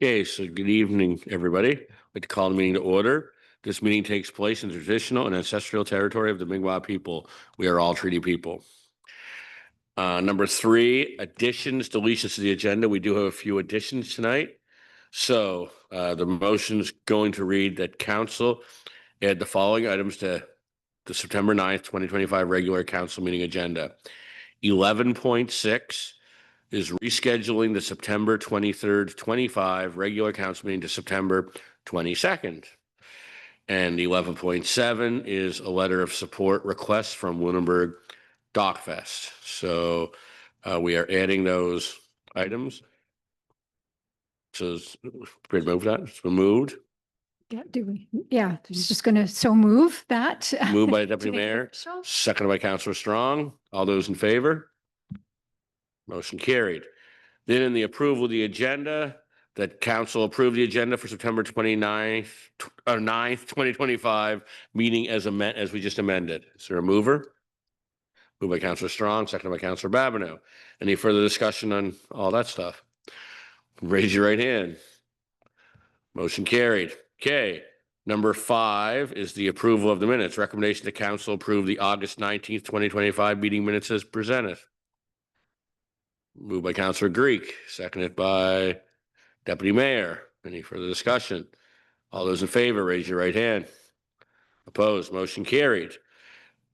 Okay, so good evening, everybody. I'd like to call the meeting to order. This meeting takes place in the traditional and ancestral territory of the Mi'kmaq people. We are all treaty people. Number 3, additions, deletions to the agenda. We do have a few additions tonight. So the motion's going to read that council add the following items to the September 9th, 2025 regular council meeting agenda. 11.6 is rescheduling the September 23rd, 25 regular council meeting to September 22nd. And 11.7 is a letter of support request from Lunenburg Dockfest. So we are adding those items. So it's prepared to move that. It's been moved. Yeah, do we? Yeah, just going to so move that. Moved by Deputy Mayor, seconded by Councillor Strong. All those in favor? Motion carried. Then in the approval of the agenda, that council approve the agenda for September 29th or 9th, 2025 meeting as we just amended. Is there a mover? Moved by Councillor Strong, seconded by Councillor Babineau. Any further discussion on all that stuff? Raise your right hand. Motion carried. Okay. Number 5 is the approval of the minutes. Recommendation to council approve the August 19th, 2025 meeting minutes as presented. Moved by Councillor Greek, seconded by Deputy Mayor. Any further discussion? All those in favor, raise your right hand. Opposed, motion carried.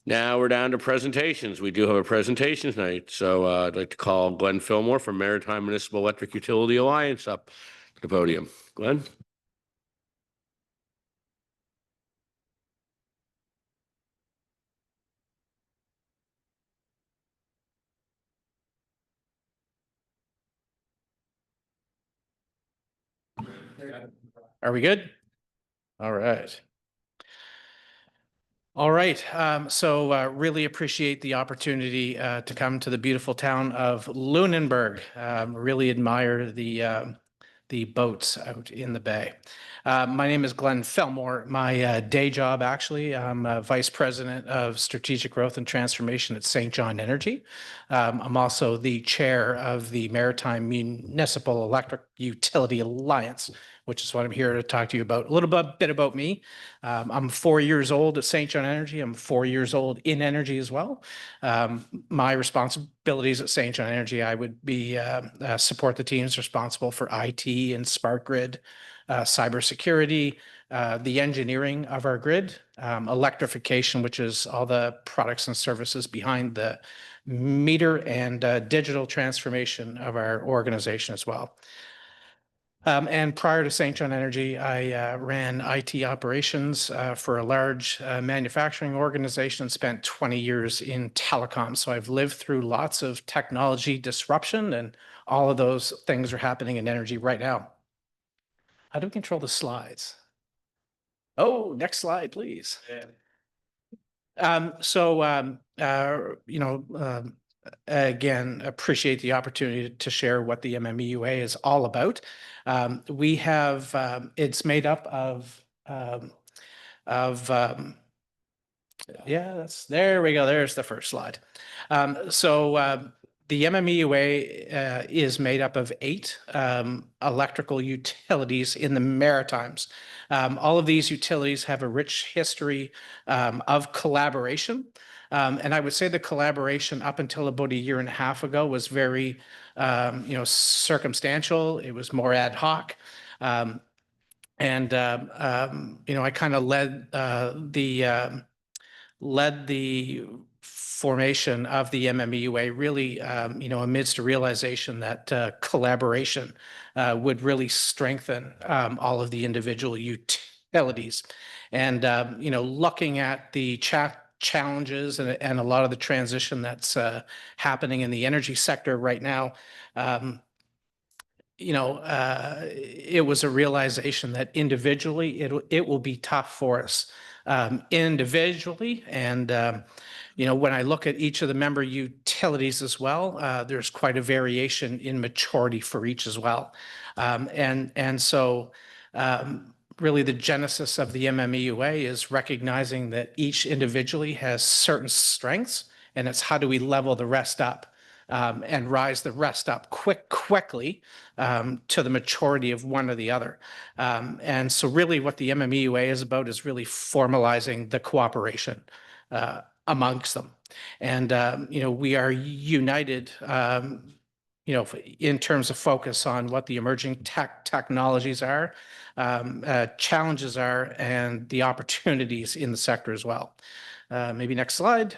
Now we're down to presentations. We do have a presentation tonight. So I'd like to call Glenn Fillmore from Maritime Municipal Electric Utility Alliance up to the podium. Glenn? Are we good? All right. All right. So really appreciate the opportunity to come to the beautiful town of Lunenburg. Really admire the boats out in the bay. My name is Glenn Fillmore. My day job, actually, I'm Vice President of Strategic Growth and Transformation at St. John Energy. I'm also the chair of the Maritime Municipal Electric Utility Alliance, which is what I'm here to talk to you about. A little bit about me. I'm 4 years old at St. John Energy. I'm 4 years old in energy as well. My responsibilities at St. John Energy, I would be support the teams responsible for IT and smart grid, cybersecurity, the engineering of our grid, electrification, which is all the products and services behind the meter, and digital transformation of our organization as well. And prior to St. John Energy, I ran IT operations for a large manufacturing organization, spent 20 years in telecom. So I've lived through lots of technology disruption, and all of those things are happening in energy right now. How do we control the slides? Oh, next slide, please. Again, appreciate the opportunity to share what the MMEUA is all about. We have, it's made up of there we go. There's the first slide. The MMEUA is made up of 8 electrical utilities in the Maritimes. All of these utilities have a rich history of collaboration. And I would say the collaboration up until about a year and a half ago was very, circumstantial. It was more ad hoc. I kind of led the formation of the MMEUA, really, amidst a realization that collaboration would really strengthen all of the individual utilities. And, looking at the challenges and a lot of the transition that's happening in the energy sector right now, it was a realization that individually it will be tough for us individually. And, when I look at each of the member utilities as well, there's quite a variation in maturity for each as well. So really the genesis of the MMEUA is recognizing that each individually has certain strengths, and it's how do we level the rest up and rise the rest up quickly to the maturity of one or the other. And so really what the MMEUA is about is really formalizing the cooperation amongst them. And, we are united, in terms of focus on what the emerging technologies are, challenges are, and the opportunities in the sector as well. Maybe next slide.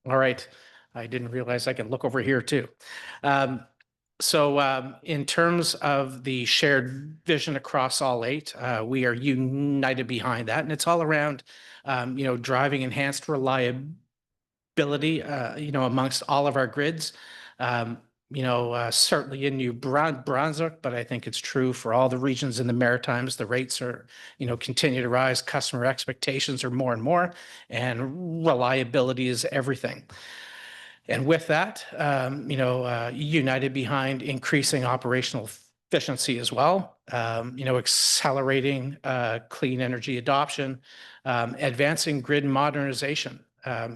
All right. I didn't realize I could look over here too. So in terms of the shared vision across all 8, we are united behind that. And it's all around, driving enhanced reliability, amongst all of our grids. Certainly in New Brunswick, but I think it's true for all the regions in the Maritimes. The rates are, continue to rise. Customer expectations are more and more, and reliability is everything. And with that, united behind increasing operational efficiency as well, accelerating clean energy adoption, advancing grid modernization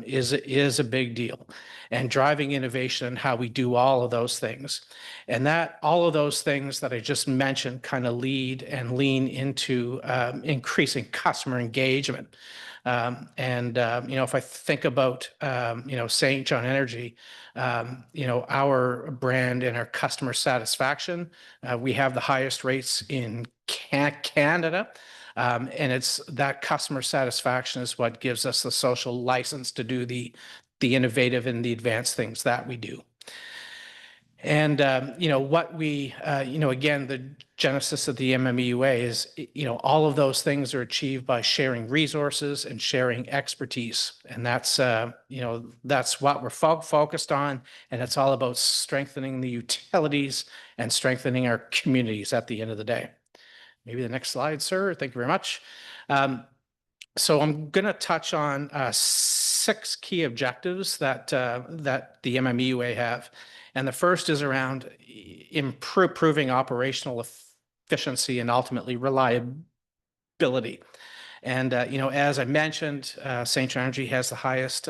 is a big deal, and driving innovation in how we do all of those things. And that all of those things that I just mentioned kind of lead and lean into increasing customer engagement. If I think about, St. John Energy, our brand and our customer satisfaction, we have the highest rates in Canada. And it's that customer satisfaction is what gives us the social license to do the innovative and the advanced things that we do. And, what we, again, the genesis of the MMEUA is, all of those things are achieved by sharing resources and sharing expertise. And that's, that's what we're focused on. And it's all about strengthening the utilities and strengthening our communities at the end of the day. Maybe the next slide, sir. Thank you very much. So I'm going to touch on 6 key objectives that the MMEUA have. And the first is around improving operational efficiency and ultimately reliability. And, as I mentioned, St. John Energy has the highest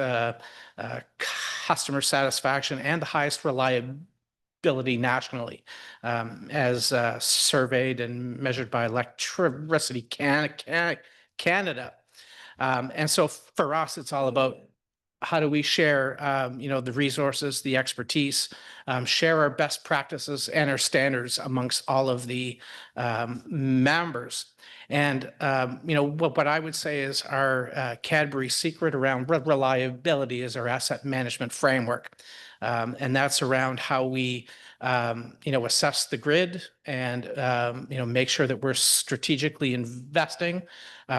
customer satisfaction and the highest reliability nationally, as surveyed and measured by Electricity Canada. And so for us, it's all about how do we share, the resources, the expertise, share our best practices and our standards amongst all of the members. And, what I would say is our Cadbury secret around reliability is our asset management framework. And that's around how we, assess the grid and, make sure that we're strategically investing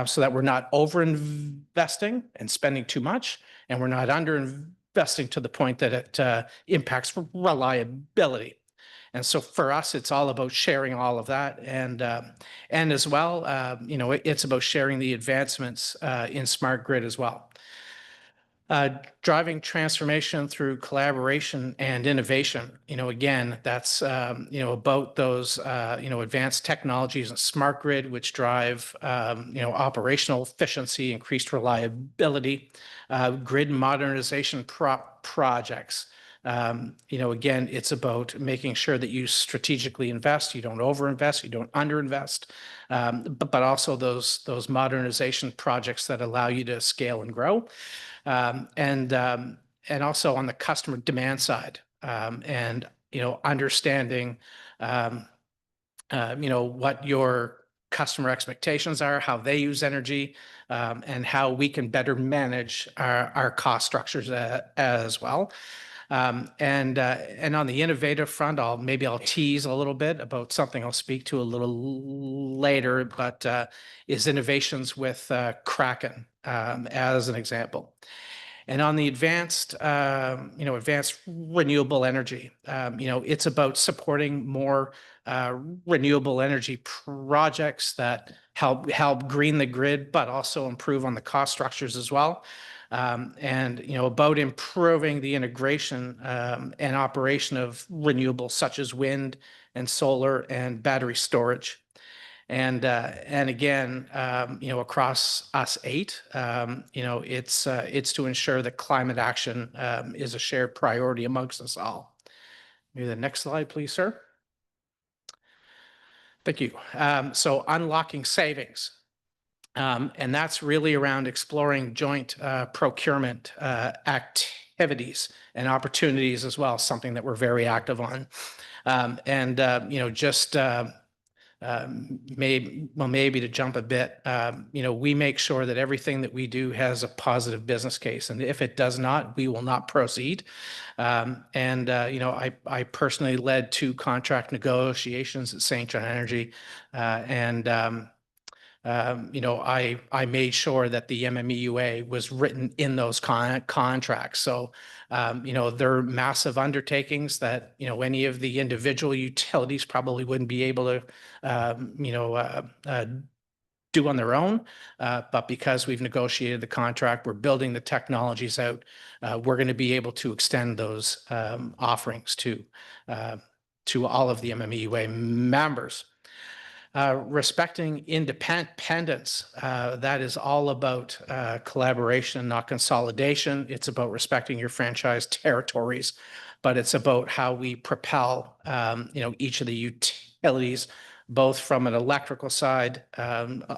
so that we're not over-investing and spending too much, and we're not under-investing to the point that it impacts reliability. And so for us, it's all about sharing all of that. And as well, it's about sharing the advancements in smart grid as well. Driving transformation through collaboration and innovation. Again, that's, about those, advanced technologies and smart grid, which drive, operational efficiency, increased reliability, grid modernization projects. Again, it's about making sure that you strategically invest, you don't overinvest, you don't underinvest, but also those modernization projects that allow you to scale and grow. And also on the customer demand side, and, understanding, what your customer expectations are, how they use energy, and how we can better manage our cost structures as well. And on the innovative front, I'll tease a little bit about something I'll speak to a little later, but is innovations with Kraken as an example. And on the advanced renewable energy, it's about supporting more renewable energy projects that help green the grid, but also improve on the cost structures as well. And, about improving the integration and operation of renewables such as wind and solar and battery storage. And again, across us 8, it's to ensure that climate action is a shared priority amongst us all. Maybe the next slide, please, sir. Thank you. So unlocking savings. And that's really around exploring joint procurement activities and opportunities as well, something that we're very active on. Maybe to jump a bit, we make sure that everything that we do has a positive business case. And if it does not, we will not proceed. I personally led 2 contract negotiations at St. John Energy. I made sure that the MMEUA was written in those contracts. So, they're massive undertakings that, any of the individual utilities probably wouldn't be able to, do on their own. But because we've negotiated the contract, we're building the technologies out, we're going to be able to extend those offerings to all of the MMEUA members. Respecting independence, that is all about collaboration, not consolidation. It's about respecting your franchise territories, but it's about how we propel, each of the utilities, both from an electrical side,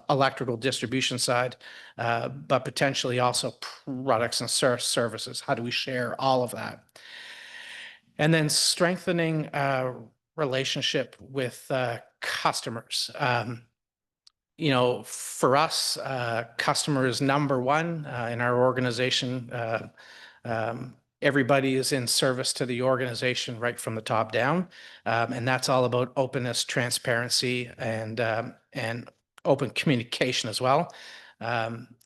electrical distribution side, but potentially also products and services. How do we share all of that? And then strengthening relationship with customers. For us, customer is number one in our organization. Everybody is in service to the organization right from the top down. And that's all about openness, transparency, and open communication as well.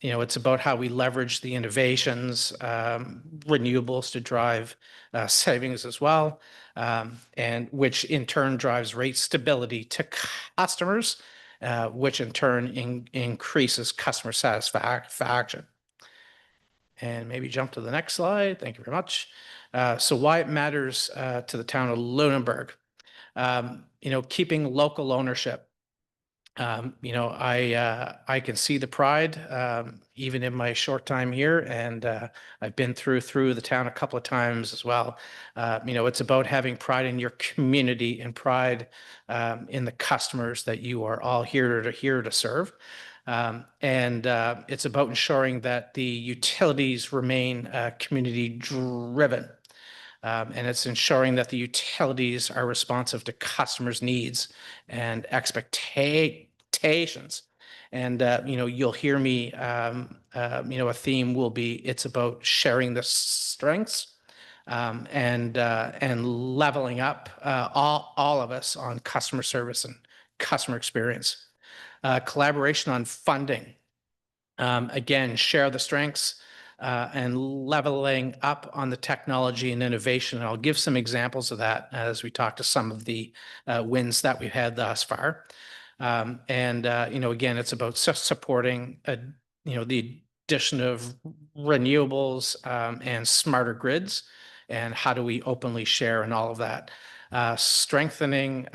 It's about how we leverage the innovations, renewables to drive savings as well, and which in turn drives rate stability to customers, which in turn increases customer satisfaction. And maybe jump to the next slide. Thank you very much. So why it matters to the town of Lunenburg. Keeping local ownership. I can see the pride even in my short time here, and I've been through the town a couple of times as well. It's about having pride in your community and pride in the customers that you are all here to serve. It's about ensuring that the utilities remain community driven. And it's ensuring that the utilities are responsive to customers' needs and expectations. And, you'll hear me, a theme will be, it's about sharing the strengths and leveling up all of us on customer service and customer experience. Collaboration on funding. Again, share the strengths and leveling up on the technology and innovation. And I'll give some examples of that as we talk to some of the wins that we've had thus far. Again, it's about supporting, the addition of renewables and smarter grids, and how do we openly share and all of that. Strengthening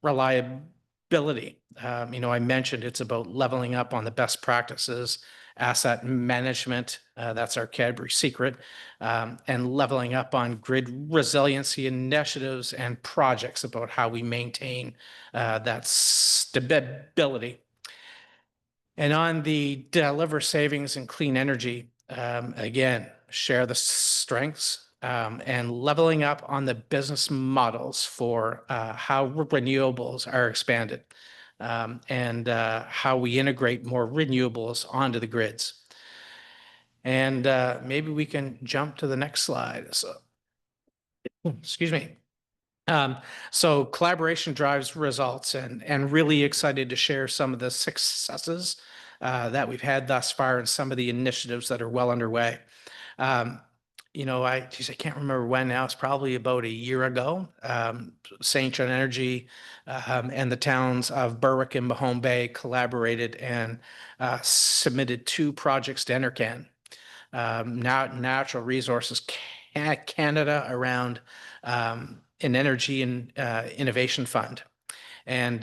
reliability. I mentioned it's about leveling up on the best practices, asset management, that's our Cadbury secret, and leveling up on grid resiliency initiatives and projects about how we maintain that stability. And on the deliver savings and clean energy, again, share the strengths and leveling up on the business models for how renewables are expanded. And how we integrate more renewables onto the grids. And maybe we can jump to the next slide. So, excuse me. So collaboration drives results, and really excited to share some of the successes that we've had thus far and some of the initiatives that are well underway. I can't remember when now. It's probably about a year ago. St. John Energy and the towns of Berwick and Mahone Bay collaborated and submitted 2 projects to NRCan, Natural Resources Canada, around an energy and innovation fund. And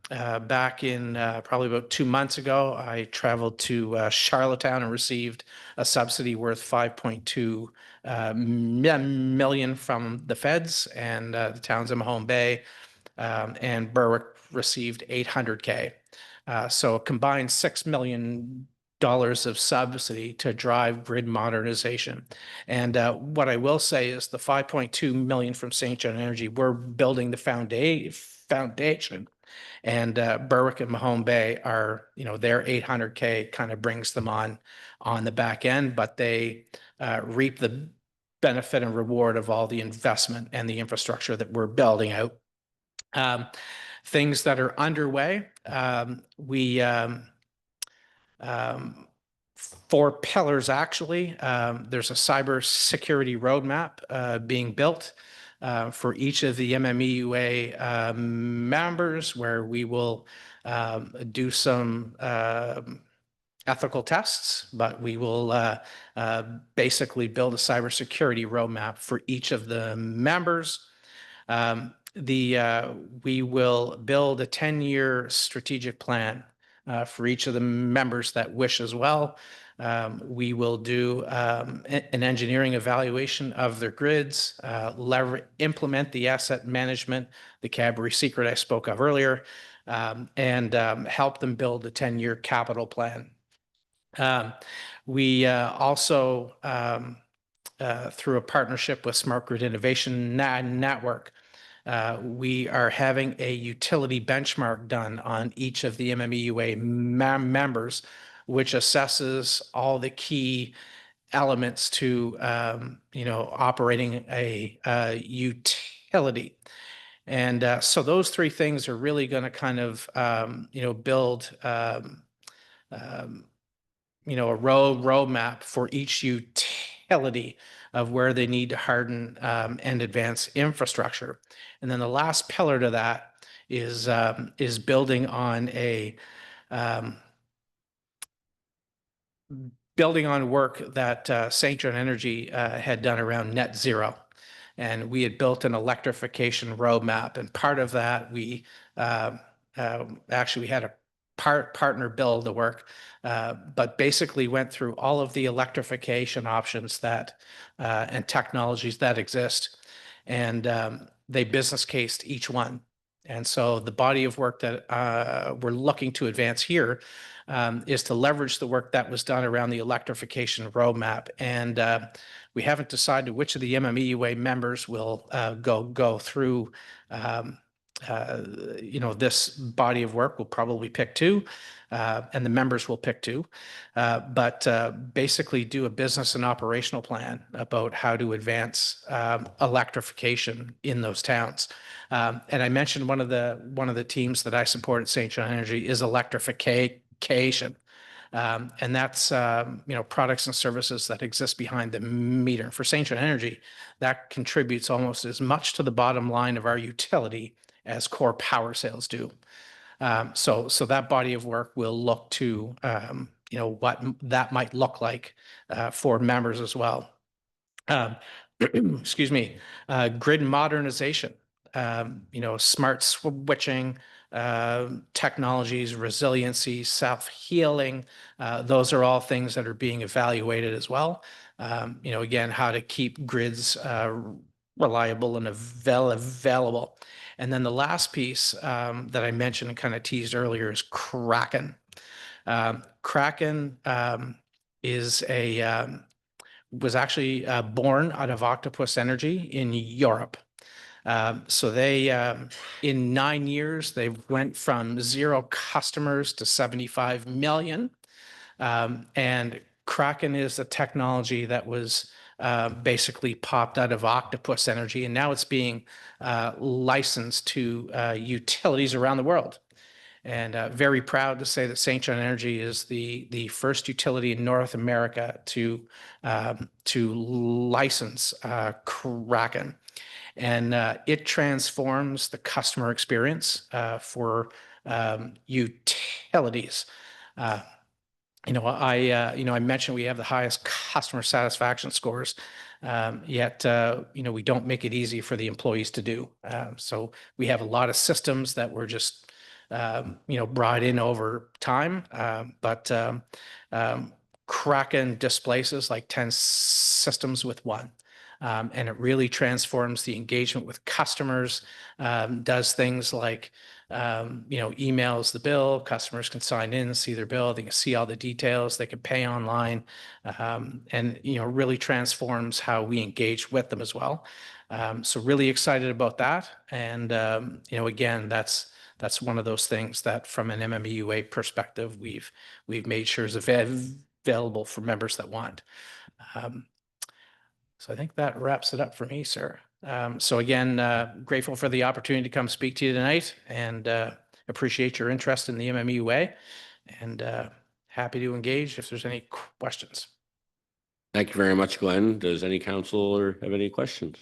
back in probably about 2 months ago, I traveled to Charlottetown and received a subsidy worth 5.2 million from the feds and the towns in Mahone Bay, and Berwick received 800K. So a combined $6 million of subsidy to drive grid modernization. And what I will say is the 5.2 million from St. John Energy, we're building the foundation. And Berwick and Mahone Bay are, their 800K kind of brings them on the back end, but they reap the benefit and reward of all the investment and the infrastructure that we're building out. Things that are underway, four pillars actually. There's a cybersecurity roadmap being built for each of the MMEUA members, where we will do some ethical tests, but we will basically build a cybersecurity roadmap for each of the members. We will build a 10-year strategic plan for each of the members that wish as well. We will do an engineering evaluation of their grids, implement the asset management, the Cadbury secret I spoke of earlier, and help them build a 10-year capital plan. We also, through a partnership with Smart Grid Innovation Network, we are having a utility benchmark done on each of the MMEUA members, which assesses all the key elements to, operating a utility. And so those three things are really going to kind of, build, a roadmap for each utility of where they need to harden and advance infrastructure. And then the last pillar to that is building on work that St. John Energy had done around net zero. And we had built an electrification roadmap. And part of that, we actually had a partner build the work, but basically went through all of the electrification options that and technologies that exist, and they business cased each one. And so the body of work that we're looking to advance here is to leverage the work that was done around the electrification roadmap. And we haven't decided which of the MMEUA members will go through this body of work. We'll probably pick two, and the members will pick two, but basically do a business and operational plan about how to advance electrification in those towns. And I mentioned one of the teams that I support at St. John Energy is electrification. And that's, products and services that exist behind the meter. For St. John Energy, that contributes almost as much to the bottom line of our utility as core power sales do. So that body of work will look to, what that might look like for members as well. Excuse me, grid modernization, smart switching, technologies, resiliency, self-healing. Those are all things that are being evaluated as well. Again, how to keep grids reliable and available. And then the last piece that I mentioned and kind of teased earlier is Kraken. Kraken was actually born out of Octopus Energy in Europe. So they, in 9 years, they went from 0 customers to 75 million. And Kraken is a technology that was basically popped out of Octopus Energy, and now it's being licensed to utilities around the world. And very proud to say that St. John Energy is the first utility in North America to license Kraken. And it transforms the customer experience for utilities. I mentioned we have the highest customer satisfaction scores Yet, we don't make it easy for the employees to do. So we have a lot of systems that were just, brought in over time. But Kraken displaces like 10 systems with one. And it really transforms the engagement with customers, does things like, emails the bill, customers can sign in, see their bill, they can see all the details, they can pay online, and, really transforms how we engage with them as well. So really excited about that. And, again, that's one of those things that from an MMUA perspective, we've made sure is available for members that want. So I think that wraps it up for me, sir. So again, grateful for the opportunity to come speak to you tonight and appreciate your interest in the MMUA and happy to engage if there's any questions. Thank you very much, Glenn. Does any councilor have any questions?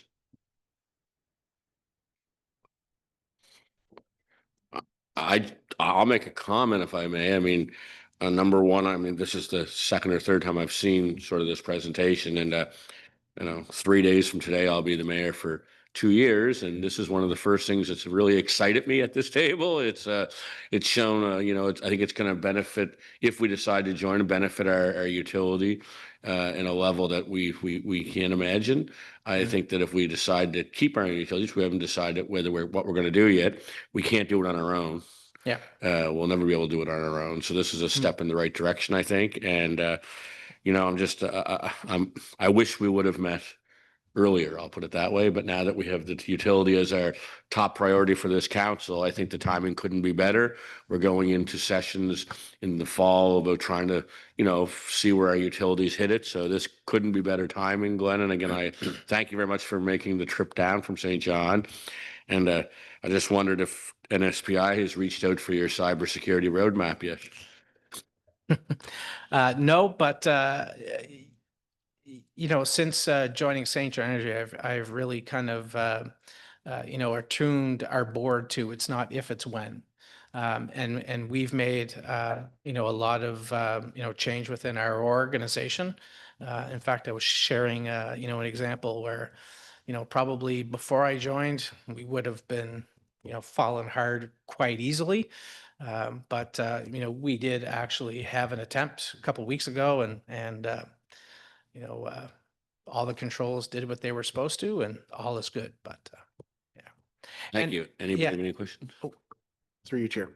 I'll make a comment if I may. I mean, number one, I mean, this is the second or third time I've seen sort of this presentation, and 3 days from today, I'll be the mayor for 2 years, and this is one of the first things that's really excited me at this table. It's shown, I think it's going to benefit if we decide to join, benefit our utility in a level that we can't imagine. I think that if we decide to keep our utilities, we haven't decided what we're going to do yet. We can't do it on our own. Yeah. We'll never be able to do it on our own. So this is a step in the right direction, I think. And I'm just I wish we would have met earlier, I'll put it that way. But now that we have the utility as our top priority for this council, I think the timing couldn't be better. We're going into sessions in the fall about trying to, see where our utilities hit it. So this couldn't be better timing, Glenn. And again, I thank you very much for making the trip down from St. John. And I just wondered if NSPI has reached out for your cybersecurity roadmap yet. No, but since joining St. John Energy, I've really kind of attuned our board to it's not if, it's when. And we've made a lot of change within our organization. In fact, I was sharing an example where probably before I joined, we would have been fallen hard quite easily. But we did actually have an attempt a couple of weeks ago, and all the controls did what they were supposed to, and all is good. But yeah. Thank you. Anybody have any questions? Through you, Chair.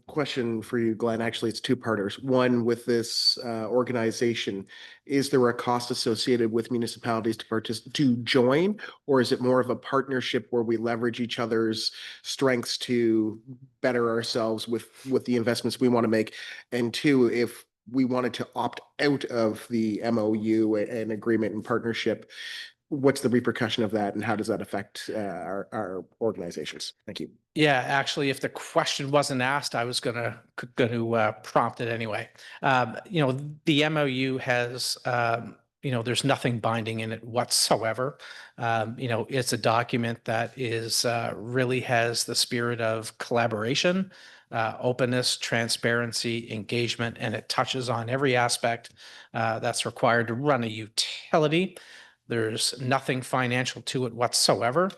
Question for you, Glenn. Actually, it's two-parters. One, with this organization, is there a cost associated with municipalities to join, or is it more of a partnership where we leverage each other's strengths to better ourselves with the investments we want to make? And two, if we wanted to opt out of the MOU and agreement and partnership, what's the repercussion of that, and how does that affect our organizations? Thank you. Yeah, actually, if the question wasn't asked, I was gonna prompt it anyway. The MOU has, there's nothing binding in it whatsoever. It's a document that is really has the spirit of collaboration, openness, transparency, engagement, and it touches on every aspect that's required to run a utility. There's nothing financial to it whatsoever.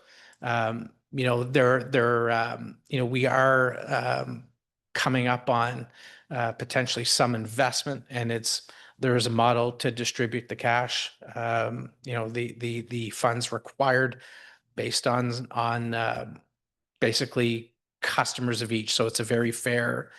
We are coming up on potentially some investment, and there is a model to distribute the cash, the funds required based on basically customers of each. So it's a very fair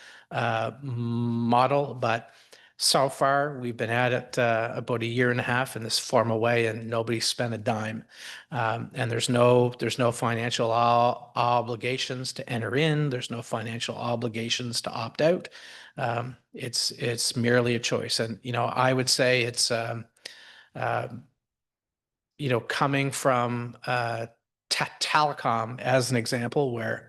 model, but so far we've been at it about 1.5 years in this formal way, and nobody spent a dime. And there's no financial obligations to enter in. There's no financial obligations to opt out. It's merely a choice. And I would say it's coming from telecom as an example where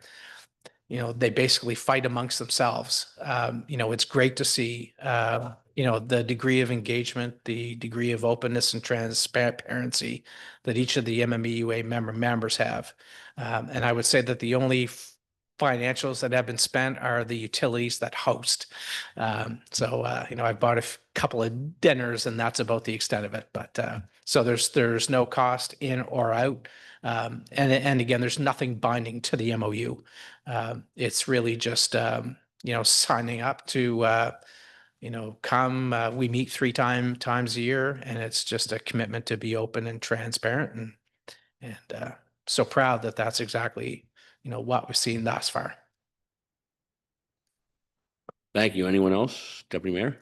they basically fight amongst themselves. It's great to see, the degree of engagement, the degree of openness and transparency that each of the MMUA members have. And I would say that the only financials that have been spent are the utilities that host. So I bought a couple of dinners, and that's about the extent of it. But So there's no cost in or out. And again, there's nothing binding to the MOU. It's really just, signing up to, come, we meet times a year, and it's just a commitment to be open and transparent, and so proud that that's exactly, what we've seen thus far. Thank you. Anyone else? Deputy Mayor?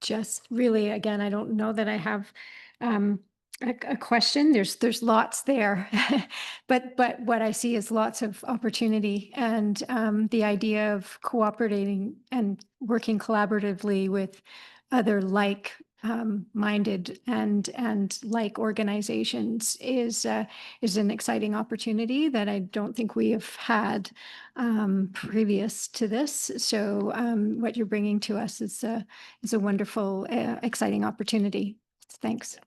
Just really, again, I don't know that I have a question. There's lots there, but what I see is lots of opportunity, and the idea of cooperating and working collaboratively with other like minded and like organizations is an exciting opportunity that I don't think we have had previous to this. So what you're bringing to us is a wonderful, exciting opportunity. Thanks.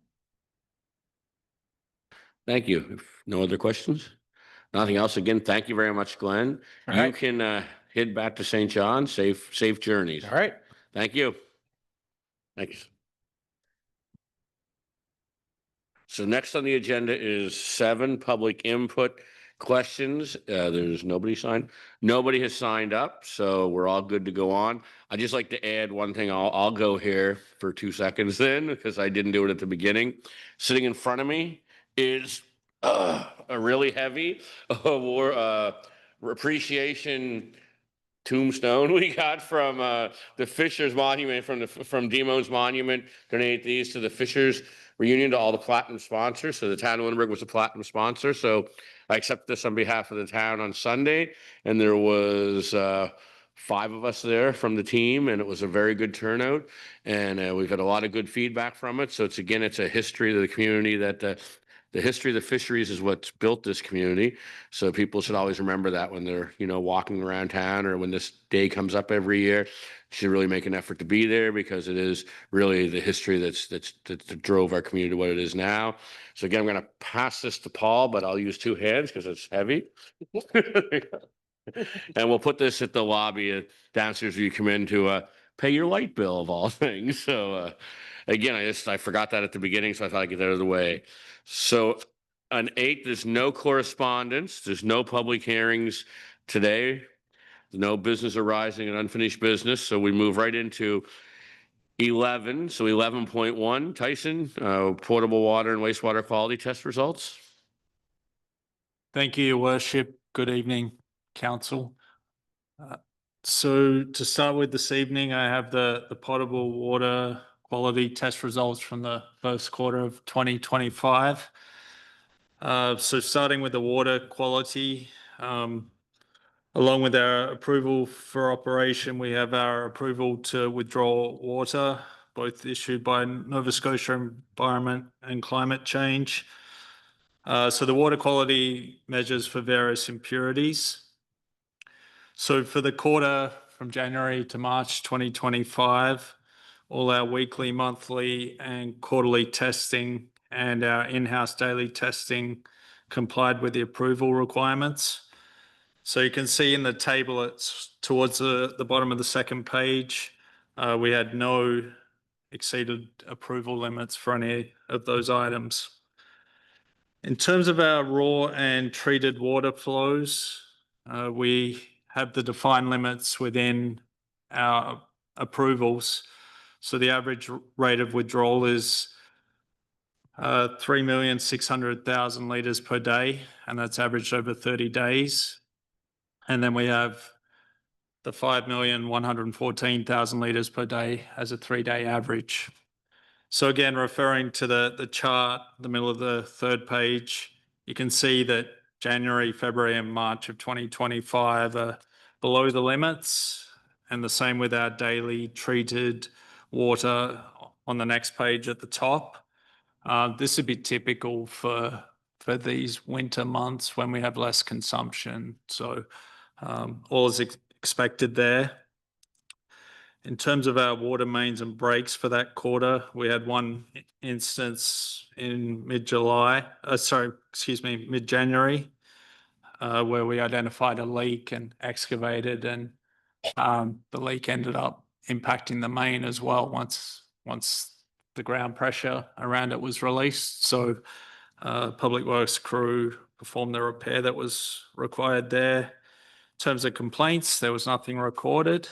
Thank you. If no other questions? Nothing else. Again, thank you very much, Glenn. All You right. can head back to St. John. Safe journeys. All right. Thank you. Thanks. So next on the agenda is 7 public input questions. There's nobody signed. Nobody has signed up, so we're all good to go on. I'd just like to add one thing. I'll go here for 2 seconds then, because I didn't do it at the beginning. Sitting in front of me is a really heavy appreciation tombstone we got from the Fishers Monument, from Demo's Monument. Donate these to the Fishers Reunion, to all the platinum sponsors. So the town of Lunenburg was a platinum sponsor. So I accept this on behalf of the town on Sunday, and there was 5 of us there from the team, and it was a very good turnout, and we've had a lot of good feedback from it. So it's a history of the community, that the history of the fisheries is what's built this community. So people should always remember that when they're, walking around town, or when this day comes up every year. Should really make an effort to be there, because it is really the history that drove our community to what it is now. So again, I'm going to pass this to Paul, but I'll use 2 hands because it's heavy. And we'll put this at the lobby downstairs where you come in to pay your light bill, of all things. So again, I forgot that at the beginning, so I thought I'd get that out of the way. So on 8, there's no correspondence. There's no public hearings today. No business arising and unfinished business. So we move right into 11. So 11.1, Tyson, potable water and wastewater quality test results. Thank you, Your Worship. Good evening, Council. So to start with this evening, I have the potable water quality test results from the first quarter of 2025. So starting with the water quality, along with our approval for operation, we have our approval to withdraw water, both issued by Nova Scotia Environment and Climate Change. So the water quality measures for various impurities. So for the quarter from January to March 2025, all our weekly, monthly and quarterly testing and our in-house daily testing complied with the approval requirements. So you can see in the table, it's towards the bottom of the second page, we had no exceeded approval limits for any of those items. In terms of our raw and treated water flows, we have the defined limits within our approvals. So the average rate of withdrawal is 3,600,000 litres per day, and that's averaged over 30 days. And then we have the 5,114,000 litres per day as a 3-day average. So again, referring to the chart, the middle of the third page, you can see that January, February and March of 2025 are below the limits, and the same with our daily treated water on the next page at the top. This would be typical for these winter months when we have less consumption. So all is expected there. In terms of our water mains and breaks for that quarter, we had one instance in mid-January, where we identified a leak and excavated, and the leak ended up impacting the main as well once the ground pressure around it was released. So Public Works crew performed the repair that was required there. In terms of complaints, there was nothing recorded.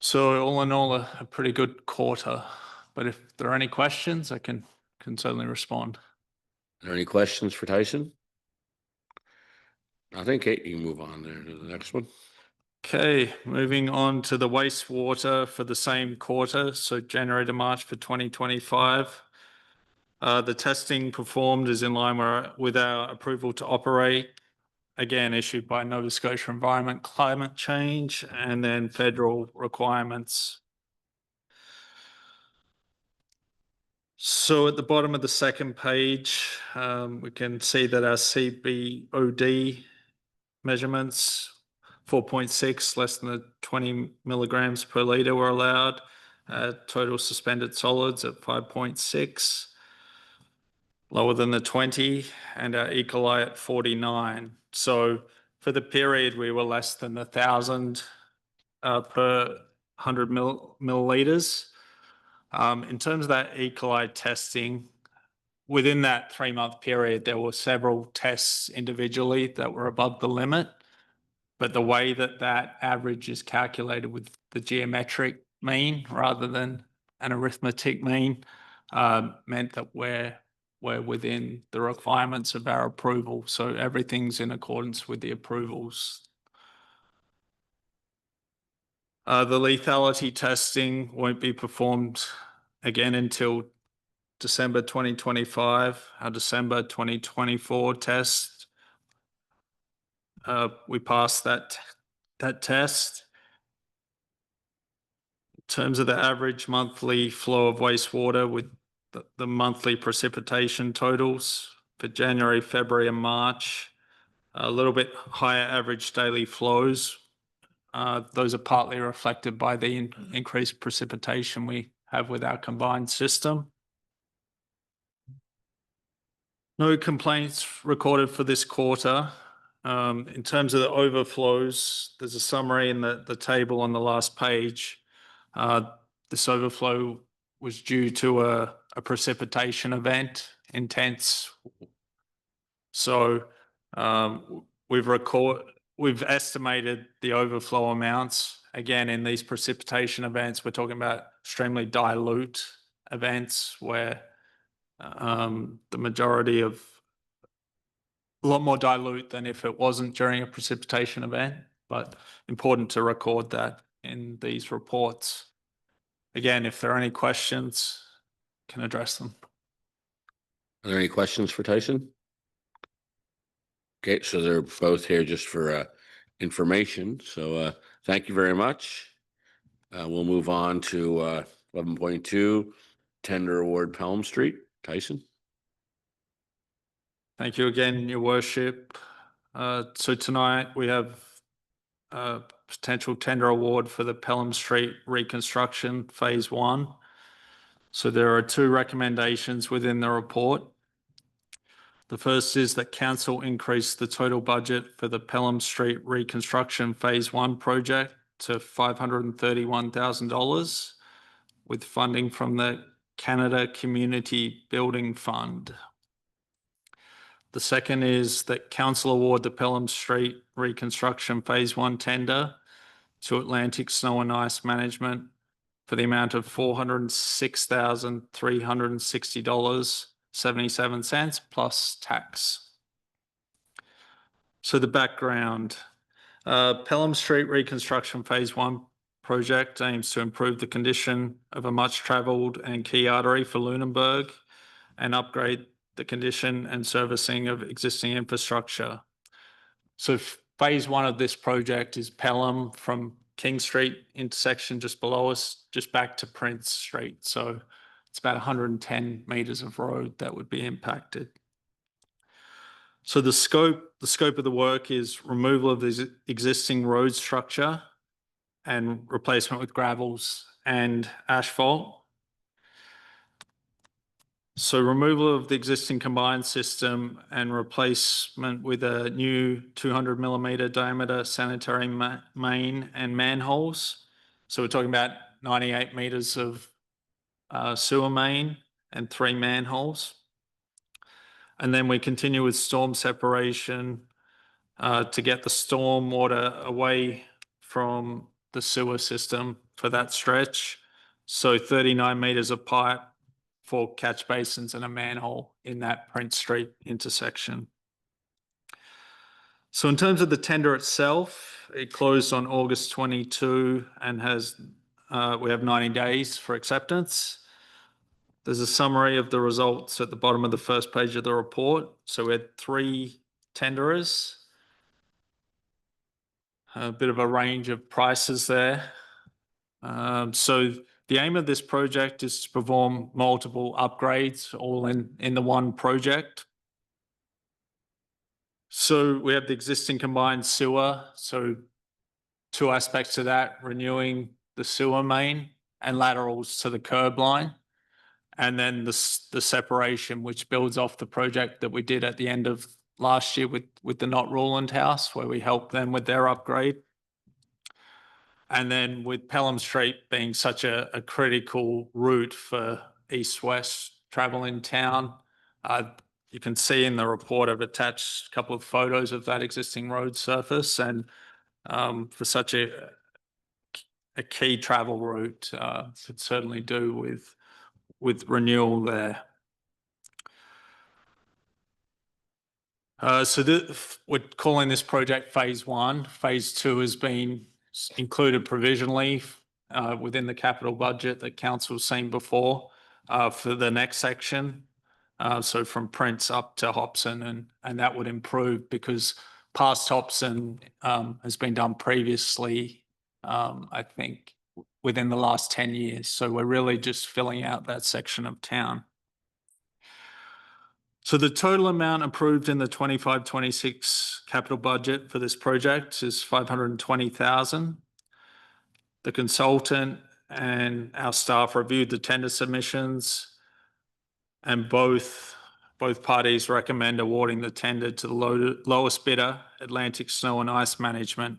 So all in all, a pretty good quarter. But if there are any questions, I can certainly respond. Are there any questions for Tyson? I think Kate, you can move on there to the next one. Okay, moving on to the wastewater for the same quarter, so January to March for 2025. The testing performed is in line with our approval to operate, again issued by Nova Scotia Environment Climate Change and then federal requirements. So at the bottom of the second page, we can see that our CBOD measurements 4.6, less than the 20 milligrams per litre were allowed. Total suspended solids at 5.6, lower than the 20, and our E. coli at 49. So for the period, we were less than 1,000 per 100 millilitres. In terms of that E. coli testing, within that 3-month period, there were several tests individually that were above the limit. But the way that average is calculated with the geometric mean rather than an arithmetic mean meant that we're within the requirements of our approval. So everything's in accordance with the approvals. The lethality testing won't be performed again until December 2025. Our December 2024 test, we passed that test. In terms of the average monthly flow of wastewater with the monthly precipitation totals for January, February and March, a little bit higher average daily flows. Those are partly reflected by the increased precipitation we have with our combined system. No complaints recorded for this quarter. In terms of the overflows, there's a summary in the table on the last page. This overflow was due to a precipitation event, intense. So we've estimated the overflow amounts. Again, in these precipitation events, we're talking about extremely dilute events where the majority of a lot more dilute than if it wasn't during a precipitation event, but important to record that in these reports. Again, if there are any questions, can address them. Are there any questions for Tyson? Okay, so they're both here just for information. So thank you very much. We'll move on to 11.2, tender award Pelham Street. Tyson. Thank you again, Your Worship. So tonight we have a potential tender award for the Pelham Street Reconstruction Phase 1. So there are 2 recommendations within the report. The first is that Council increase the total budget for the Pelham Street Reconstruction Phase 1 project to $531,000 with funding from the Canada Community Building Fund. The second is that Council award the Pelham Street Reconstruction Phase 1 tender to Atlantic Snow and Ice Management for the amount of $406,360.77 plus tax. So the background, Pelham Street Reconstruction Phase 1 project aims to improve the condition of a much travelled and key artery for Lunenburg and upgrade the condition and servicing of existing infrastructure. So phase 1 of this project is Pelham from King Street intersection just below us, just back to Prince Street. So it's about 110 metres of road that would be impacted. So the scope of the work is removal of the existing road structure and replacement with gravels and asphalt. So removal of the existing combined system and replacement with a new 200 millimetre diameter sanitary main and manholes. So we're talking about 98 metres of sewer main and 3 manholes. And then we continue with storm separation to get the storm water away from the sewer system for that stretch. So 39 meters of pipe, 4 catch basins and a manhole in that Prince Street intersection. So in terms of the tender itself, it closed on August 22 and we have 90 days for acceptance. There's a summary of the results at the bottom of the first page of the report. So we had 3 tenderers, a bit of a range of prices there. So the aim of this project is to perform multiple upgrades all in the one project. So we have the existing combined sewer. So 2 aspects to that: renewing the sewer main and laterals to the curb line. And then the separation, which builds off the project that we did at the end of last year with the Not Ruland House, where we helped them with their upgrade. And then with Pelham Street being such a critical route for east-west travel in town, you can see in the report I've attached a couple of photos of that existing road surface, and for such a key travel route, could certainly do with renewal there. So we're calling this project phase 1. Phase 2 has been included provisionally within the capital budget that council's seen before for the next section. So from Prince up to Hobson, and that would improve because past Hobson has been done previously, I think, within the last 10 years. So we're really just filling out that section of town. So the total amount approved in the 25-26 capital budget for this project is $520,000. The consultant and our staff reviewed the tender submissions, and both parties recommend awarding the tender to the lowest bidder, Atlantic Snow and Ice Management.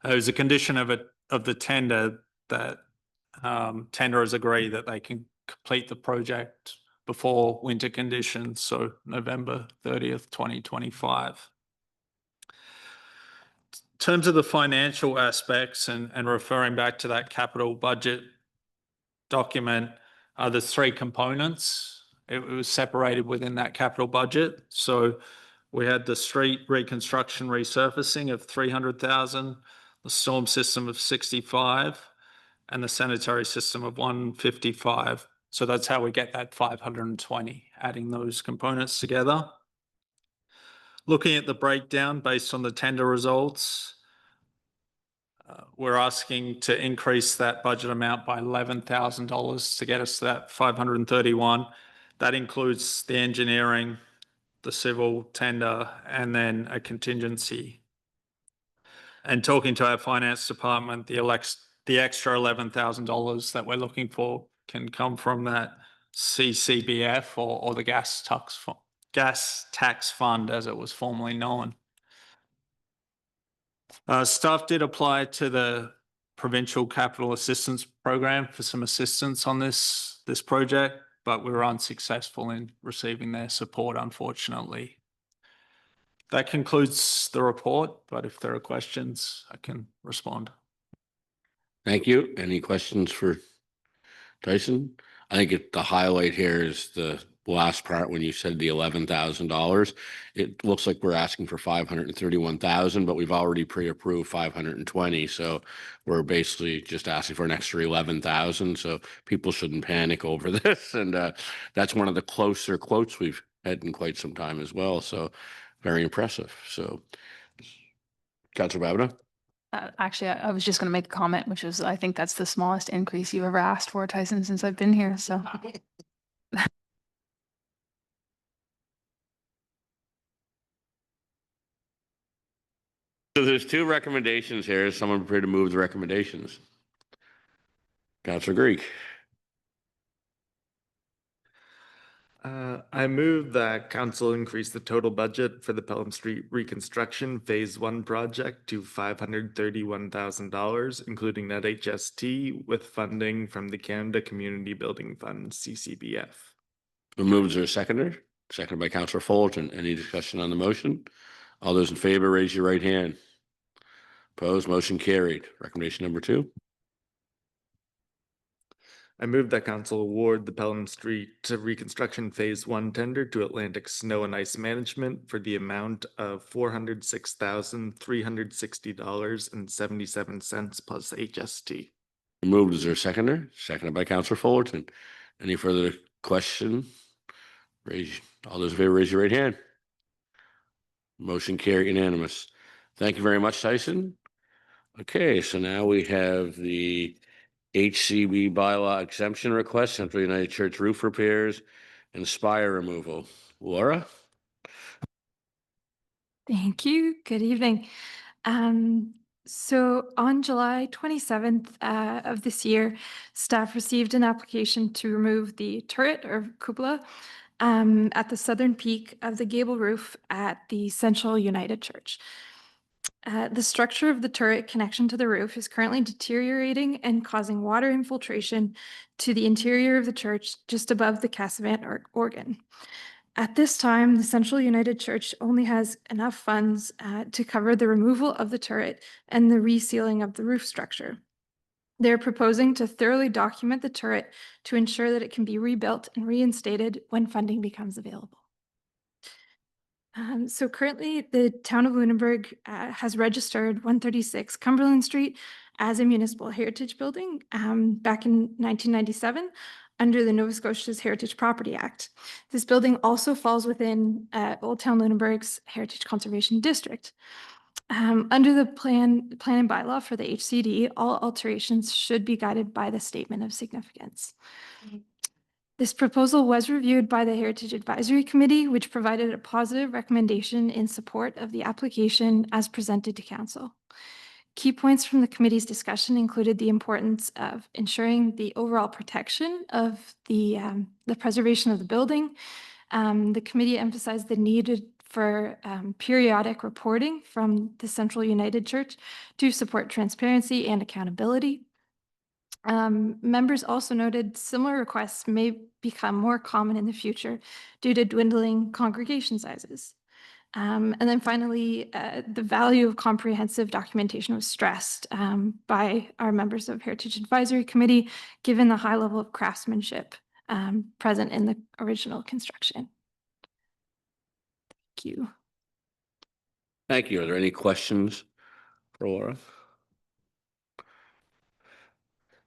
There's a condition of the tender that tenderers agree that they can complete the project before winter conditions, so November 30th, 2025. In terms of the financial aspects and referring back to that capital budget document, there's 3 components. It was separated within that capital budget. So we had the street reconstruction resurfacing of $300,000, the storm system of $65,000, and the sanitary system of $155,000. So that's how we get that 520, adding those components together. Looking at the breakdown based on the tender results, we're asking to increase that budget amount by $11,000 to get us to that 531. That includes the engineering, the civil tender, and then a contingency. And talking to our finance department, the extra $11,000 that we're looking for can come from that CCBF or the gas tax fund, as it was formerly known. Staff did apply to the Provincial Capital Assistance Program for some assistance on this project, but we were unsuccessful in receiving their support, unfortunately. That concludes the report, but if there are questions, I can respond. Thank you. Any questions for Tyson? I think the highlight here is the last part when you said the $11,000. It looks like we're asking for 531,000, but we've already pre-approved 520. So we're basically just asking for an extra 11,000. So people shouldn't panic over this. And that's one of the closer quotes we've had in quite some time as well. So very impressive. So Councillor Babineau? Actually, I was just going to make a comment, which is I think that's the smallest increase you've ever asked for, Tyson, since I've been here. So So there's 2 recommendations here. Is someone prepared to move the recommendations? Councillor Greek. I move that council increase the total budget for the Pelham Street Reconstruction Phase 1 project to $531,000, including net HST, with funding from the Canada Community Building Fund, CCBF. Moved. Is there a seconder? Seconded by Councillor Fullerton. Any discussion on the motion? All those in favor, raise your right hand. Opposed, motion carried. Recommendation number 2. I move that council award the Pelham Street Reconstruction Phase 1 tender to Atlantic Snow and Ice Management for the amount of $406,360.77 plus HST. Moved. Is there a seconder? Seconded by Councillor Fullerton. Any further question? All those in favor, raise your right hand. Motion carried, unanimous. Thank you very much, Tyson. Okay, so now we have the HCB bylaw exemption request, Central United Church roof repairs and spire removal. Laura? Thank you. Good evening. So on July 27th of this year, staff received an application to remove the turret or cupola at the southern peak of the gable roof at the Central United Church. The structure of the turret connection to the roof is currently deteriorating and causing water infiltration to the interior of the church just above the Cassavant organ. At this time, the Central United Church only has enough funds to cover the removal of the turret and the resealing of the roof structure. They're proposing to thoroughly document the turret to ensure that it can be rebuilt and reinstated when funding becomes available. So currently, the Town of Lunenburg has registered 136 Cumberland Street as a municipal heritage building back in 1997 under the Nova Scotia's Heritage Property Act. This building also falls within Old Town Lunenburg's Heritage Conservation District. Under the plan and bylaw for the HCD, all alterations should be guided by the Statement of Significance. This proposal was reviewed by the Heritage Advisory Committee, which provided a positive recommendation in support of the application as presented to Council. Key points from the committee's discussion included the importance of ensuring the overall protection of the preservation of the building. The committee emphasized the need for periodic reporting from the Central United Church to support transparency and accountability. Members also noted similar requests may become more common in the future due to dwindling congregation sizes. And then finally, the value of comprehensive documentation was stressed by our members of Heritage Advisory Committee, given the high level of craftsmanship present in the original construction. Thank you. Thank you. Are there any questions for Laura?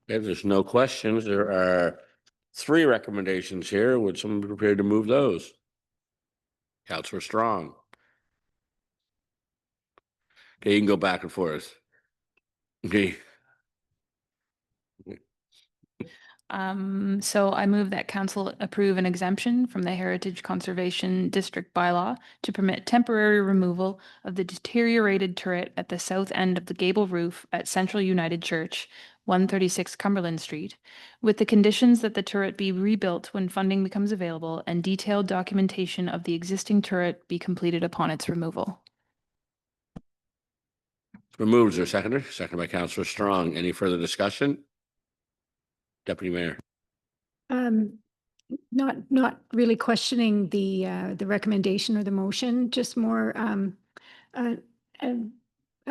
If there's no questions, there are 3 recommendations here. Would someone be prepared to move those? Councillor Strong. Okay, you can go back and forth. Okay. So I move that council approve an exemption from the Heritage Conservation District bylaw to permit temporary removal of the deteriorated turret at the south end of the gable roof at Central United Church, 136 Cumberland Street, with the conditions that the turret be rebuilt when funding becomes available and detailed documentation of the existing turret be completed upon its removal. It's been moved. Is there a seconder? Seconded by Councillor Strong. Any further discussion? Deputy Mayor. Not really questioning the recommendation or the motion, just more a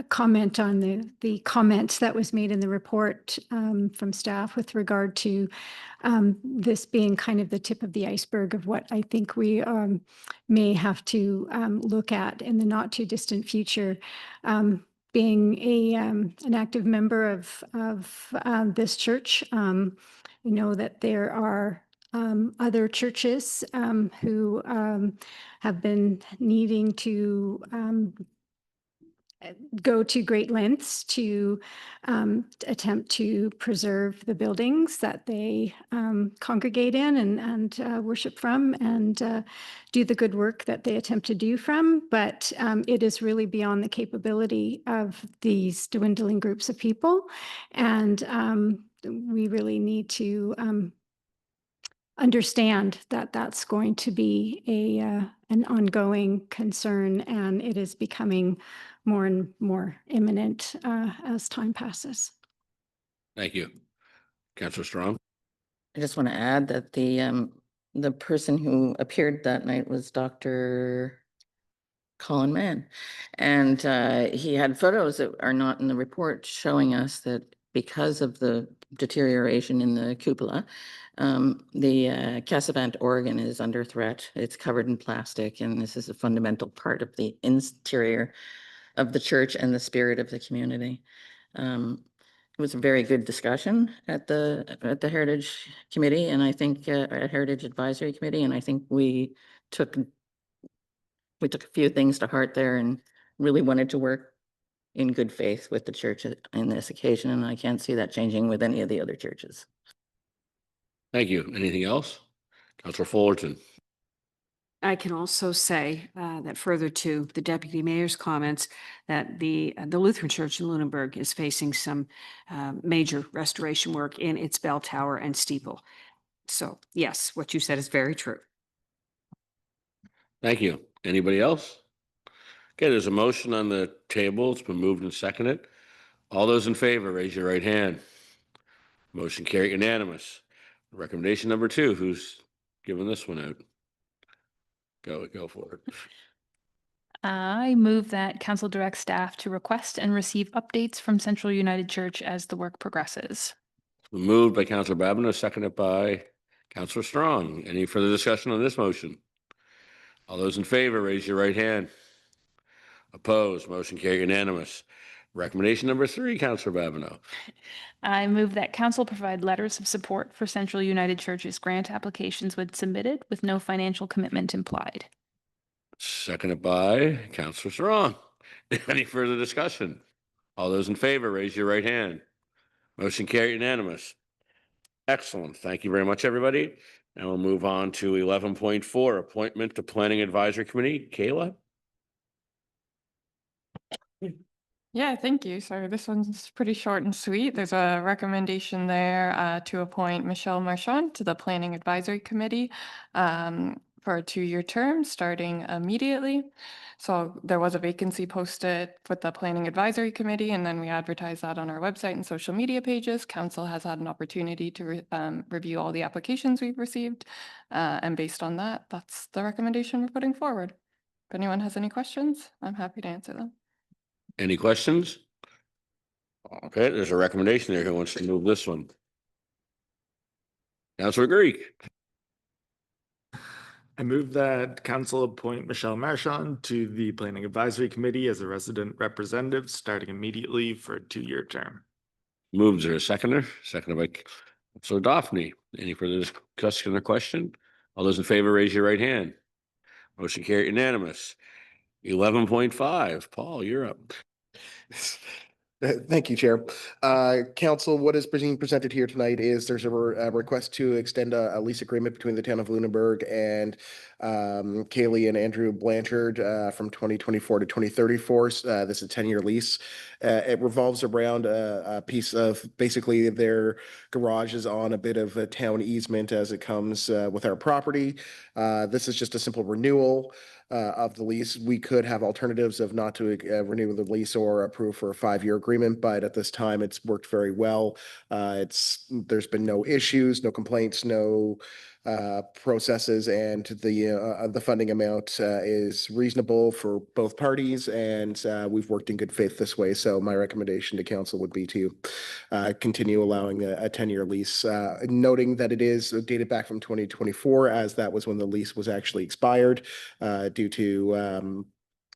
comment on the comment that was made in the report from staff with regard to this being kind of the tip of the iceberg of what I think we may have to look at in the not too distant future. Being an active member of this church, I know that there are other churches who have been needing to go to great lengths to attempt to preserve the buildings that they congregate in and worship from and do the good work that they attempt to do from. But it is really beyond the capability of these dwindling groups of people. And we really need to understand that that's going to be an ongoing concern, and it is becoming more and more imminent as time passes. Thank you. Councillor Strong. I just want to add that the person who appeared that night was Dr. Colin Mann. And he had photos that are not in the report showing us that because of the deterioration in the cupola, the Casavant organ is under threat. It's covered in plastic, and this is a fundamental part of the interior of the church and the spirit of the community. It was a very good discussion at the Heritage Committee, and I think at Heritage Advisory Committee, and I think we took a few things to heart there and really wanted to work in good faith with the church in this occasion, and I can't see that changing with any of the other churches. Thank you. Anything else? Councillor Fullerton. I can also say that further to the deputy mayor's comments, that the Lutheran Church in Lunenburg is facing some major restoration work in its bell tower and steeple. So yes, what you said is very true. Thank you. Anybody else? Okay, there's a motion on the table. It's been moved and seconded. All those in favor, raise your right hand. Motion carried unanimous. Recommendation number 2, who's giving this one out? Go for it. I move that council direct staff to request and receive updates from Central United Church as the work progresses. Moved by Councillor Babineau, seconded by Councillor Strong. Any further discussion on this motion? All those in favor, raise your right hand. Opposed, motion carried unanimous. Recommendation number 3, Councillor Babineau. I move that council provide letters of support for Central United Church's grant applications when submitted with no financial commitment implied. Seconded by Councillor Strong. Any further discussion? All those in favor, raise your right hand. Motion carried unanimous. Excellent. Thank you very much, everybody. Now we'll move on to 11.4, appointment to Planning Advisory Committee. Kayla? Yeah, thank you. So this one's pretty short and sweet. There's a recommendation there to appoint Michelle Marchand to the Planning Advisory Committee for a 2-year term starting immediately. So there was a vacancy posted with the Planning Advisory Committee, and then we advertised that on our website and social media pages. Council has had an opportunity to review all the applications we've received, and based on that, that's the recommendation we're putting forward. If anyone has any questions, I'm happy to answer them. Any questions? Okay, there's a recommendation there. Who wants to move this one? Councillor Greek. I move that council appoint Michelle Marchand to the Planning Advisory Committee as a resident representative starting immediately for a 2-year term. Moves there a seconder, seconded by Councillor Daphne. Any further discussion or question? All those in favor, raise your right hand. Motion carried unanimous. 11.5, Paul, you're up. Thank you, Chair. Council, what is being presented here tonight is there's a request to extend a lease agreement between the Town of Lunenburg and Kaylee and Andrew Blanchard from 2024 to 2034. This is a 10-year lease. It revolves around a piece of basically their garage is on a bit of a town easement as it comes with our property. This is just a simple renewal of the lease. We could have alternatives of not to renew the lease or approve for a 5-year agreement, but at this time it's worked very well. There's been no issues, no complaints, no processes, and the funding amount is reasonable for both parties, and we've worked in good faith this way. So my recommendation to council would be to continue allowing a 10-year lease, noting that it is dated back from 2024, as that was when the lease was actually expired due to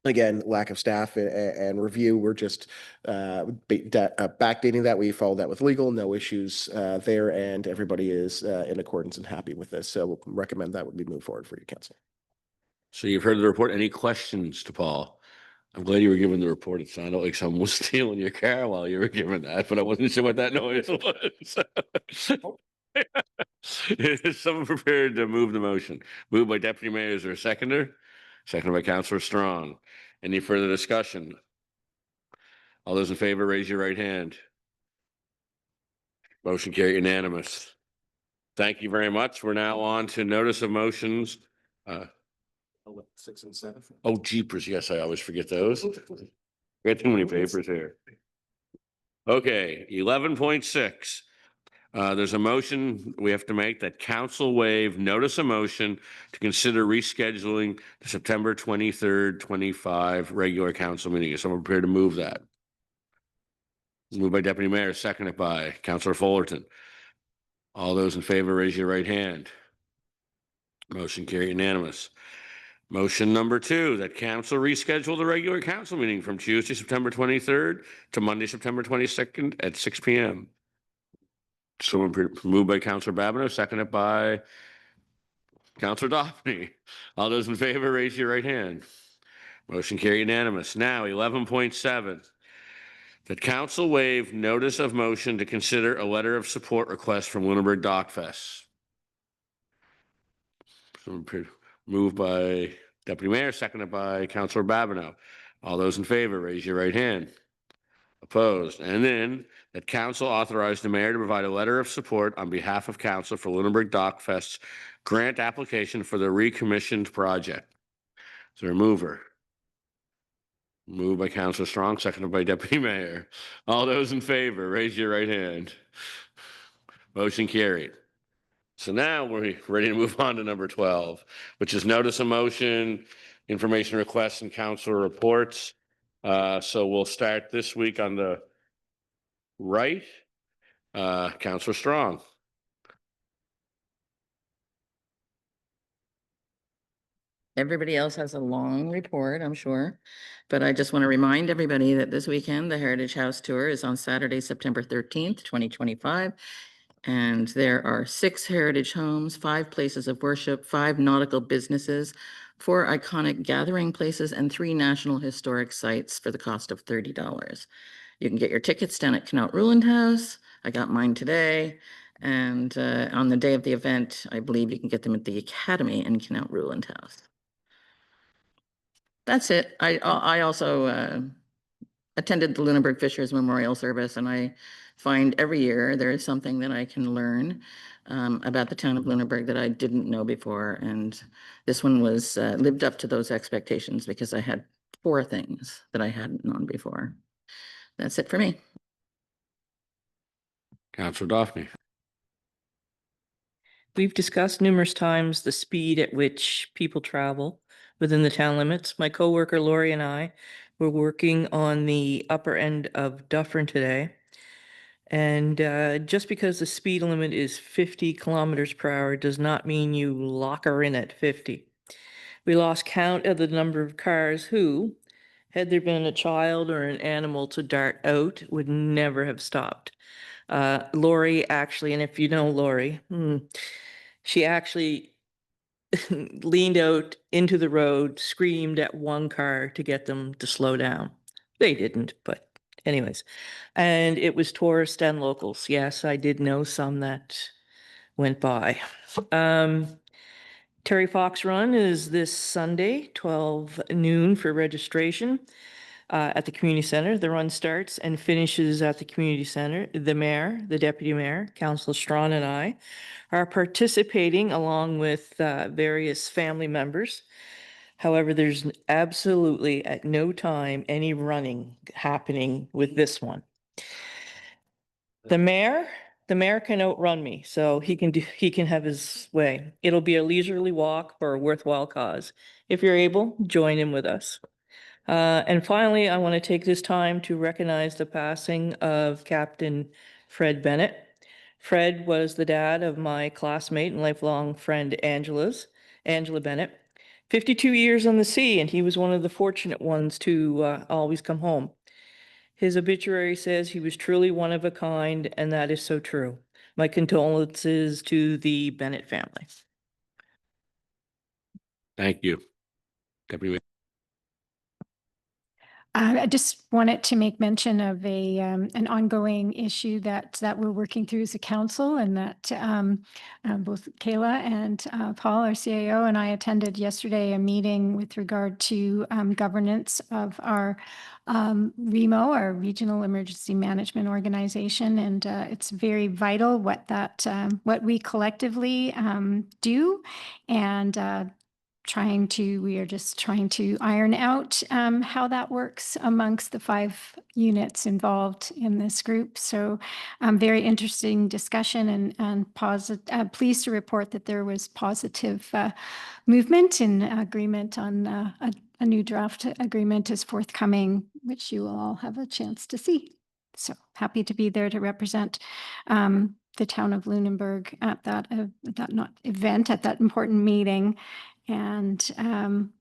again, lack of staff and review. We're just backdating that. We followed that with legal, no issues there, and everybody is in accordance and happy with this. So we'll recommend that would be moved forward for your council. So you've heard the report. Any questions to Paul? I'm glad you were giving the report. It sounded like someone was stealing your car while you were giving that, but I wasn't sure what that noise was. Is someone prepared to move the motion? Moved by Deputy Mayor. Is there a seconder? Seconded by Councillor Strong. Any further discussion? All those in favor, raise your right hand. Motion carried unanimous. Thank you very much. We're now on to notice of motions. 6 and 7. Oh, jeepers. Yes, I always forget those. We got too many papers here. Okay, 11.6. There's a motion we have to make that council waive notice of motion to consider rescheduling the September 23rd, 25 regular council meeting. Is someone prepared to move that? Moved by Deputy Mayor, seconded by Councillor Fullerton. All those in favor, raise your right hand. Motion carried unanimous. Motion number 2, that council reschedule the regular council meeting from Tuesday, September 23rd to Monday, September 22nd at 6 p.m. So moved by Councillor Babineau, seconded by Councillor Daphne. All those in favor, raise your right hand. Motion carried unanimous. Now, 11.7, that council waive notice of motion to consider a letter of support request from Lunenburg Dockfest. Moved by Deputy Mayor, seconded by Councillor Babineau. All those in favor, raise your right hand. Opposed? And then that council authorized the mayor to provide a letter of support on behalf of council for Lunenburg Dockfest's grant application for the recommissioned project. Is there a mover? Moved by Councillor Strong, seconded by Deputy Mayor. All those in favor, raise your right hand. Motion carried. So now we're ready to move on to number 12, which is notice of motion, information requests, and council reports. So we'll start this week on the right. Councillor Strong. Everybody else has a long report, I'm sure, but I just want to remind everybody that this weekend, the Heritage House Tour is on Saturday, September 13th, 2025. And there are 6 heritage homes, 5 places of worship, 5 nautical businesses, 4 iconic gathering places, and 3 national historic sites for the cost of $30. You can get your tickets down at Knott Ruland House. I got mine today. And on the day of the event, I believe you can get them at the Academy in Knott Ruland House. That's it. I also attended the Lunenburg Fishers Memorial Service, and I find every year there is something that I can learn about the town of Lunenburg that I didn't know before. And this one was lived up to those expectations because I had 4 things that I hadn't known before. That's it for me. Councillor Daphne. We've discussed numerous times the speed at which people travel within the town limits. My coworker Lori and I were working on the upper end of Dufferin today. And just because the speed limit is 50 kilometers per hour does not mean you lock her in at 50. We lost count of the number of cars who, had there been a child or an animal to dart out, would never have stopped. Lori actually, and if you know Lori, she actually leaned out into the road, screamed at one car to get them to slow down. They didn't, but anyways. And it was tourists and locals. Yes, I did know some that went by. Terry Fox Run is this Sunday, 12 noon for registration at the community center. The run starts and finishes at the community center. The mayor, the deputy mayor, Councillor Strawn, and I are participating along with various family members. However, there's absolutely at no time any running happening with this one. The mayor can outrun me, so he can have his way. It'll be a leisurely walk for a worthwhile cause. If you're able, join in with us. And finally, I want to take this time to recognize the passing of Captain Fred Bennett. Fred was the dad of my classmate and lifelong friend Angela Bennett. 52 years on the sea, and he was one of the fortunate ones to always come home. His obituary says he was truly one of a kind, and that is so true. My condolences to the Bennett family. Thank you. Deputy Mayor. I just wanted to make mention of an ongoing issue that we're working through as a council, and that both Kayla and Paul, our CAO, and I attended yesterday a meeting with regard to governance of our REMO, our Regional Emergency Management Organization, and it's very vital what we collectively do, and we are just trying to iron out how that works amongst the 5 units involved in this group. So very interesting discussion, and pleased to report that there was positive movement and agreement on a new draft agreement is forthcoming, which you will all have a chance to see. So happy to be there to represent the town of Lunenburg at that event, at that important meeting. And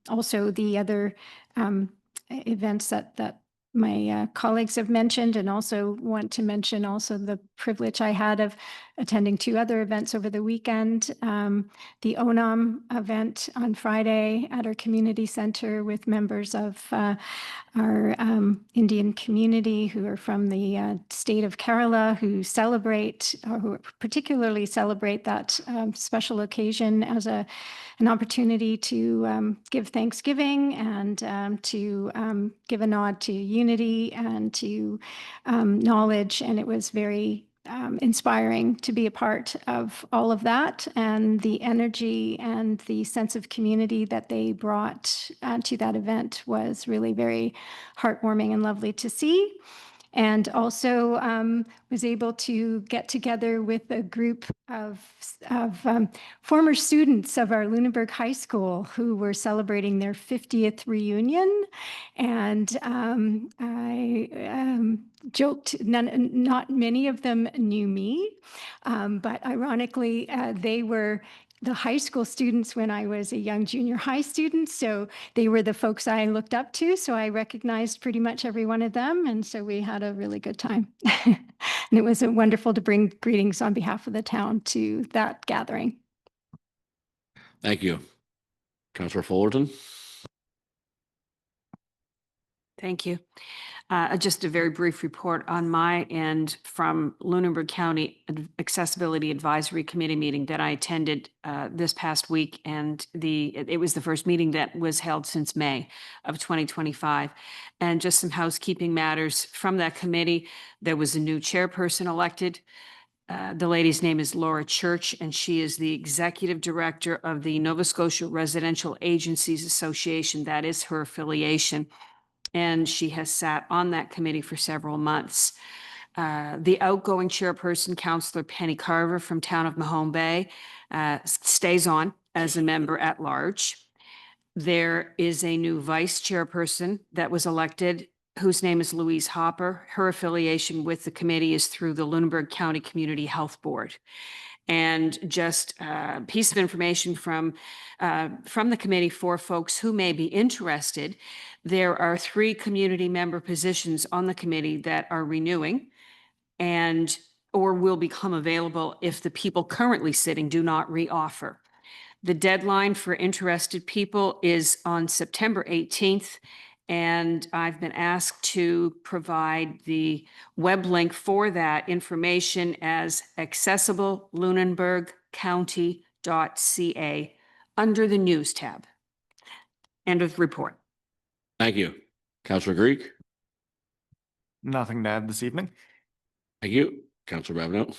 also the other events that my colleagues have mentioned, and also want to mention also the privilege I had of attending 2 other events over the weekend. The ONAM event on Friday at our community center with members of our Indian community who are from the state of Kerala, who particularly celebrate that special occasion as an opportunity to give Thanksgiving and to give a nod to unity and to knowledge. And it was very inspiring to be a part of all of that, and the energy and the sense of community that they brought to that event was really very heartwarming and lovely to see. And also was able to get together with a group of former students of our Lunenburg High School who were celebrating their 50th reunion. And I joked, not many of them knew me, but ironically, they were the high school students when I was a young junior high student. So they were the folks I looked up to. So I recognized pretty much every one of them. And so we had a really good time. And it was wonderful to bring greetings on behalf of the town to that gathering. Thank you. Councillor Fullerton. Thank you. Just a very brief report on my end from Lunenburg County Accessibility Advisory Committee meeting that I attended this past week. And it was the first meeting that was held since May of 2025. And just some housekeeping matters from that committee. There was a new chairperson elected. The lady's name is Laura Church, and she is the executive director of the Nova Scotia Residential Agencies Association. That is her affiliation. And she has sat on that committee for several months. The outgoing chairperson, Councillor Penny Carver from Town of Mahone Bay, stays on as a member at large. There is a new vice chairperson that was elected, whose name is Louise Hopper. Her affiliation with the committee is through the Lunenburg County Community Health Board. And just a piece of information from the committee for folks who may be interested. There are 3 community member positions on the committee that are renewing or will become available if the people currently sitting do not reoffer. The deadline for interested people is on September 18th. And I've been asked to provide the web link for that information as accessiblelunenburgcounty.ca under the news tab. End of report. Thank you. Councillor Greek. Nothing to add this evening. Thank you. Councillor Babineau.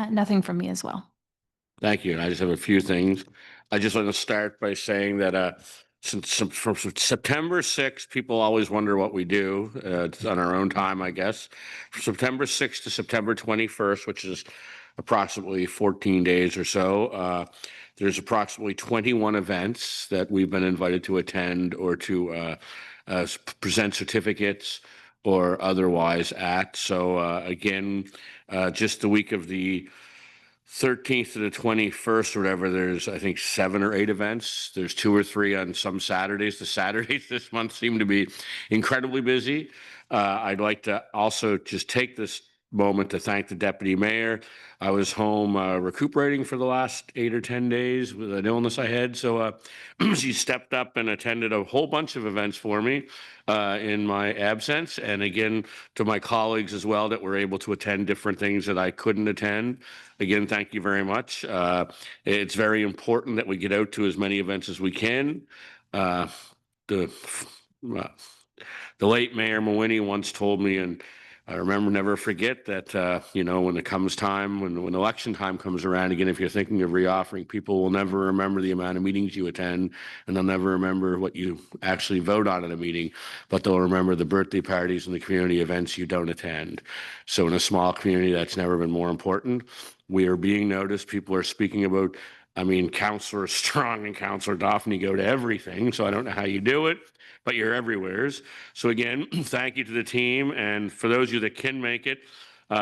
Nothing from me as well. Thank you. And I just have a few things. I just want to start by saying that from September 6th, people always wonder what we do. It's on our own time, I guess. From September 6th to September 21st, which is approximately 14 days or so, there's approximately 21 events that we've been invited to attend or to present certificates or otherwise at. So again, just the week of the 13th to the 21st or whatever, there's I think 7 or 8 events. There's 2 or 3 on some Saturdays. The Saturdays this month seem to be incredibly busy. I'd like to also just take this moment to thank the deputy mayor. I was home recuperating for the last 8 or 10 days with an illness I had. So she stepped up and attended a whole bunch of events for me in my absence. And again, to my colleagues as well that were able to attend different things that I couldn't attend. Again, thank you very much. It's very important that we get out to as many events as we can. The late Mayor Mawhinney once told me, and I remember never forget that, you know, when it comes time, when election time comes around, again, if you're thinking of reoffering, people will never remember the amount of meetings you attend, and they'll never remember what you actually vote on at a meeting, but they'll remember the birthday parties and the community events you don't attend. So in a small community, that's never been more important. We are being noticed. People are speaking about, I mean, Councillor Strong and Councillor Daphne go to everything, so I don't know how you do it, but you're everywheres. So again, thank you to the team. And for those of you that can make it,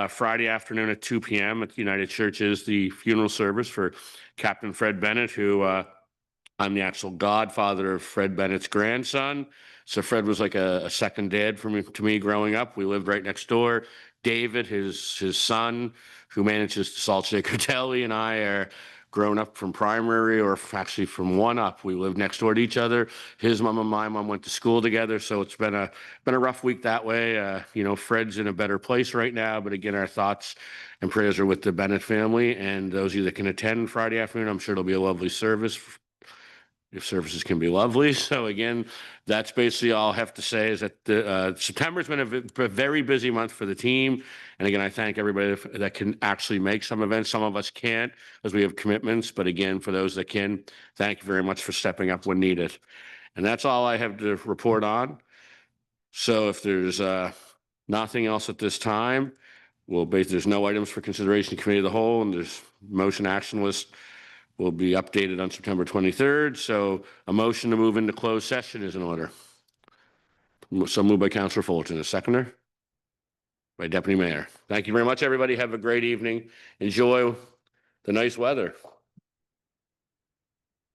Friday afternoon at 2 p.m. at the United Church is the funeral service for Captain Fred Bennett, who I'm the actual godfather of Fred Bennett's grandson. So Fred was like a second dad to me growing up. We lived right next door. David, his son, who manages the Salt Shaker Deli, and I are grown up from primary, or actually from one up. We lived next door to each other. His mom and my mom went to school together, so it's been a rough week that way. You know, Fred's in a better place right now, but again, our thoughts and prayers are with the Bennett family, and those of you that can attend Friday afternoon, I'm sure it'll be a lovely service. If services can be lovely. So again, that's basically all I have to say, is that September's been a very busy month for the team. And again, I thank everybody that can actually make some events. Some of us can't because we have commitments. But again, for those that can, thank you very much for stepping up when needed. And that's all I have to report on. So if there's nothing else at this time, there's no items for consideration in committee of the whole, and there's motion action list will be updated on September 23rd. So a motion to move into closed session is in order. So moved by Councillor Fullerton, a seconder by Deputy Mayor. Thank you very much, everybody. Have a great evening. Enjoy the nice weather.